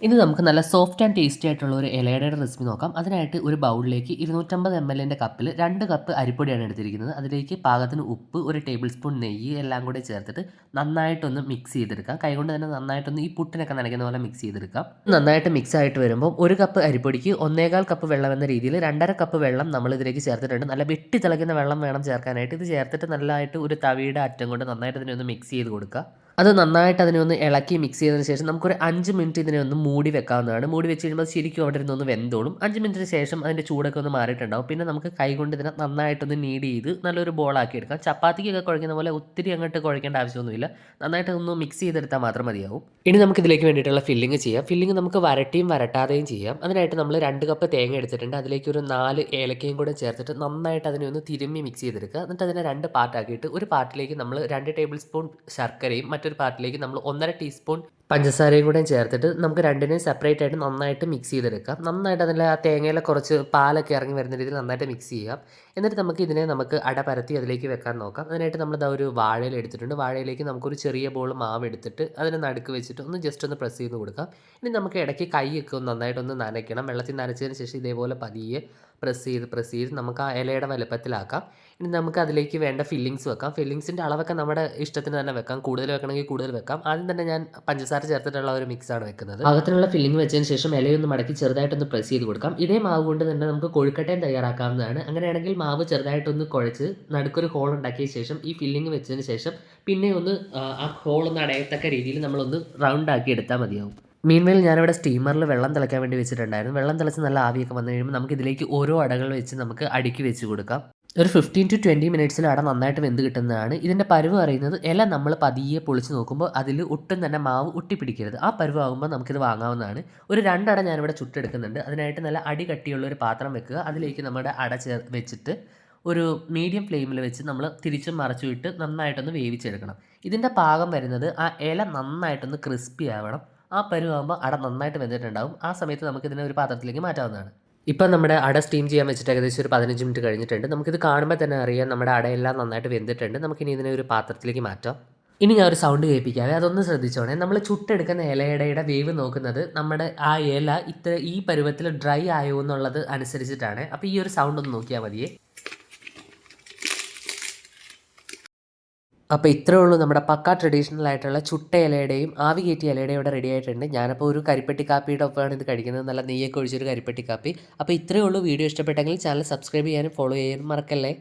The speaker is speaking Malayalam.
ഇനി നമുക്ക് നല്ല സോഫ്റ്റ് ആൻഡ് ടേസ്റ്റി ആയിട്ടുള്ള ഒരു ഇലയടയുടെ റെസിപ്പി നോക്കാം. അതിനായിട്ട് ഒരു ബൗളിലേക്ക് 250 ml കപ്പിൽ 2 കപ്പ് അരിപ്പൊടിയാണ് എടുത്തിരിക്കുന്നത്. അതിലേക്ക് പാകത്തിന് ഉപ്പ്, ഒരു ടേബിൾ സ്പൂൺ നെയ്യ് എല്ലാം കൂടി ചേർത്തിട്ട് നന്നായിട്ടൊന്ന് മിക്സ് ചെയ്തെടുക്കാം. കൈകൊണ്ട് തന്നെ നന്നായിട്ടൊന്ന് ഈ പുട്ടിനൊക്കെ നനയ്ക്കുന്ന പോലെ മിക്സ് ചെയ്തെടുക്കാം. നന്നായിട്ട് മിക്സ് ആയിട്ട് വരുമ്പോൾ 1 കപ്പ് അരിപ്പൊടിക്ക് 1/4 കപ്പ് വെള്ളം എന്ന രീതിയിൽ 2.5 കപ്പ് വെള്ളം നമ്മൾ ഇതിലേക്ക് ചേർത്തിട്ടുണ്ട്. നല്ല വെട്ടി തിളയ്ക്കുന്ന വെള്ളം വേണം ചേർക്കാനായിട്ട്. ഇത് ചേർത്തിട്ട് നല്ലതായിട്ട് ഒരു തവിയുടെ അറ്റം കൊണ്ട് നന്നായിട്ട് ഇതിനെ ഒന്ന് മിക്സ് ചെയ്ത് കൊടുക്കുക. അത് നന്നായിട്ട് അതിനെ ഒന്ന് ഇളക്കി മിക്സ് ചെയ്തതിന് ശേഷം നമുക്കൊരു 5 മിനിറ്റ് ഇതിനെ ഒന്ന് മൂടി വെക്കാവുന്നതാണ്. മൂടി വെച്ച് കഴിയുമ്പോൾ ശരിക്കും അവിടെ ഇരുന്നൊന്ന് വെന്തോളും. 5 മിനിറ്റിന് ശേഷം അതിൻ്റെ ചൂടൊക്കെ ഒന്ന് മാറിയിട്ടുണ്ടാവും. പിന്നെ നമുക്ക് കൈകൊണ്ട് ഇതിനെ നന്നായിട്ടൊന്ന് നീഡ് ചെയ്ത് നല്ലൊരു ബോളാക്കി എടുക്കാം. ചപ്പാത്തിക്കൊക്കെ കുഴയ്ക്കുന്ന പോലെ ഒത്തിരി അങ്ങോട്ട് കുഴയ്ക്കേണ്ട ആവശ്യമൊന്നുമില്ല. നന്നായിട്ട് ഒന്ന് മിക്സ് ചെയ്തെടുത്താൽ മാത്രം മതിയാവും. ഇനി നമുക്ക് ഇതിലേക്ക് വേണ്ടിയിട്ടുള്ള ഫില്ലിങ് ചെയ്യാം. ഫില്ലിങ് നമുക്ക് വരട്ടിയും വരട്ടാതെയും ചെയ്യാം. അതിനായിട്ട് നമ്മൾ 2 കപ്പ് തേങ്ങ എടുത്തിട്ടുണ്ട്. അതിലേക്ക് ഒരു 4 ഏലക്കയും കൂടെ ചേർത്തിട്ട് നന്നായിട്ട് അതിനെ ഒന്ന് തിരുമ്മി മിക്സ് ചെയ്തെടുക്കുക. എന്നിട്ട് അതിനെ 2 പാർട്ടാക്കിയിട്ട് ഒരു പാർട്ടിലേക്ക് നമ്മൾ 2 ടേബിൾ സ്പൂൺ ശർക്കരയും മറ്റൊരു പാർട്ടിലേക്ക് നമ്മൾ 1.5 ടീസ്പൂൺ പഞ്ചസാരയും കൂടെ ചേർത്തിട്ട് നമുക്ക് രണ്ടിനെയും സെപ്പറേറ്റ് ആയിട്ട് നന്നായിട്ട് മിക്സ് ചെയ്തെടുക്കാം. നന്നായിട്ട് അതിൽ ആ തേങ്ങയിലെ കുറച്ച് പാലൊക്കെ ഇറങ്ങി വരുന്ന രീതിയിൽ നന്നായിട്ട് മിക്സ് ചെയ്യാം. എന്നിട്ട് നമുക്ക് അട പരത്തി അതിലേക്ക് വെക്കാൻ നോക്കാം. അതിനായിട്ട് നമ്മളിതാ ഒരു വാഴയില എടുത്തിട്ടുണ്ട്. വാഴയിലേക്ക് നമുക്കൊരു ചെറിയ ബോൾ മാവ് എടുത്തിട്ട് അതിനെ നടുക്ക് വെച്ചിട്ട് ഒന്ന് ജസ്റ്റ് ഒന്ന് പ്രസ് ചെയ്ത് കൊടുക്കാം. ഇനി നമുക്ക് ഇടയ്ക്ക് കൈയൊക്കെ ഒന്ന് നന്നായിട്ടൊന്ന് നനയ്ക്കണം. വെള്ളത്തിൽ നനച്ചതിന് ശേഷം ഇതേപോലെ പതിയെ പ്രസ് ചെയ്ത് നമുക്ക് ആ ഇലയുടെ വലുപ്പത്തിലാക്കാം. ഇനി നമുക്ക് അതിലേക്ക് വേണ്ട ഫില്ലിങ്സ് വെക്കാം. ഫില്ലിങ്സിൻ്റെ അളവൊക്കെ നമ്മുടെ ഇഷ്ടത്തിന് തന്നെ വെക്കാം. കൂടുതൽ വെക്കണമെങ്കിൽ കൂടുതൽ വെക്കാം. ആദ്യം തന്നെ ഞാൻ പഞ്ചസാര ചേർത്തിട്ടുള്ള ഒരു മിക്സാണ് വെക്കുന്നത്. പാകത്തിനുള്ള ഫില്ലിംഗ് വെച്ചതിന് ശേഷം ഇലയൊന്ന് മടക്കി ചെറുതായിട്ടൊന്ന് പ്രസ് ചെയ്ത് കൊടുക്കാം. ഇതേ മാവ് കൊണ്ട് തന്നെ നമുക്ക് കൊഴുക്കട്ടയും തയ്യാറാക്കാവുന്നതാണ്. അങ്ങനെയാണെങ്കിൽ മാവ് ചെറുതായിട്ടൊന്ന് കുഴച്ച് നടുക്കൊരു ഹോൾ ഉണ്ടാക്കിയ ശേഷം ഈ ഫില്ലിംഗ് വെച്ചതിന് ശേഷം പിന്നെ ഒന്ന് ആ ഹോളൊന്ന് അടയത്തക്ക രീതിയിൽ നമ്മളൊന്ന് റൗണ്ട് ആക്കി എടുത്താൽ മതിയാവും. മീൻമേൽ ഞാനിവിടെ സ്റ്റീമറിൽ വെള്ളം തിളയ്ക്കാൻ വേണ്ടി വെച്ചിട്ടുണ്ടായിരുന്നു. വെള്ളം തിളച്ച് നല്ല ആവിയൊക്കെ വന്നു കഴിയുമ്പോൾ നമുക്ക് ഇതിലേക്ക് ഓരോ അടകൾ വെച്ച് നമുക്ക് അടുക്കി വെച്ച് കൊടുക്കാം. ഒരു 15 to 20 മിനിറ്റ്സിൽ അട നന്നായിട്ട് വെന്ത് കിട്ടുന്നതാണ്. ഇതിൻ്റെ പരുവ് അറിയുന്നത് ഇല നമ്മൾ പതിയെ പൊളിച്ച് നോക്കുമ്പോൾ അതിൽ ഒട്ടും തന്നെ മാവ് ഒട്ടിപ്പിടിക്കരുത്. ആ പരുവാകുമ്പോൾ നമുക്കിത് വാങ്ങാവുന്നതാണ്. ഒരു 2 അട ഞാനിവിടെ ചുട്ടെടുക്കുന്നുണ്ട്. അതിനായിട്ട് നല്ല അടി കട്ടിയുള്ള ഒരു പാത്രം വെക്കുക. അതിലേക്ക് നമ്മുടെ അട വെച്ചിട്ട് ഒരു മീഡിയം ഫ്ലെയിമിൽ വെച്ച് നമ്മൾ തിരിച്ചും മറച്ചും ഇട്ട് നന്നായിട്ടൊന്ന് വേവിച്ചെടുക്കണം. ഇതിൻ്റെ പാകം വരുന്നത് ആ ഇല നന്നായിട്ടൊന്ന് ക്രിസ്പി ആവണം. ആ പരുവാകുമ്പോൾ അട നന്നായിട്ട് വെന്തിട്ടുണ്ടാവും. ആ സമയത്ത് നമുക്കിതിനെ ഒരു പാത്രത്തിലേക്ക് മാറ്റാവുന്നതാണ്. ഇപ്പം നമ്മുടെ അട സ്റ്റീം ചെയ്യാൻ വെച്ചിട്ട് ഏകദേശം ഒരു 15 മിനിറ്റ് കഴിഞ്ഞിട്ടുണ്ട്. നമുക്കിത് കാണുമ്പോൾ തന്നെ അറിയാം നമ്മുടെ അടയെല്ലാം നന്നായിട്ട് വെന്തിട്ടുണ്ട്. നമുക്കിനി ഇതിനെ ഒരു പാത്രത്തിലേക്ക് മാറ്റാം. ഇനി ഞാൻ ഒരു സൗണ്ട് കേൾപ്പിക്കാവേ, അതൊന്ന് ശ്രദ്ധിച്ചോണേ. നമ്മൾ ചുട്ടെടുക്കുന്ന ഇലയുടെ വേവ് നോക്കുന്നത് നമ്മുടെ ആ ഇല ഈ പരുവത്തിൽ ഡ്രൈ ആയോ എന്നുള്ളത് അനുസരിച്ചിട്ടാണ്. അപ്പോൾ ഈ ഒരു സൗണ്ട് ഒന്ന് നോക്കിയാൽ മതിയേ. അപ്പോൾ ഇത്രയേ ഉള്ളൂ നമ്മുടെ പക്ക ട്രഡീഷണൽ ആയിട്ടുള്ള ചുട്ട ഇലയുടെയും ആവി കയറ്റിയ ഇലയുടെയും ഇവിടെ റെഡി ആയിട്ടുണ്ട്. ഞാനപ്പോൾ ഒരു കരിപ്പെട്ടി കാപ്പിയുടെ ഒപ്പമാണ് ഇത് കഴിക്കുന്നത്. നല്ല നെയ്യൊക്കെ ഒഴിച്ചൊരു കരിപ്പെട്ടി കാപ്പി. അപ്പോൾ ഇത്രയേ ഉള്ളൂ. വീഡിയോ ഇഷ്ടപ്പെട്ടെങ്കിൽ ചാനൽ സബ്സ്ക്രൈബ് ചെയ്യാനും ഫോളോ ചെയ്യാനും മറക്കല്ലേ.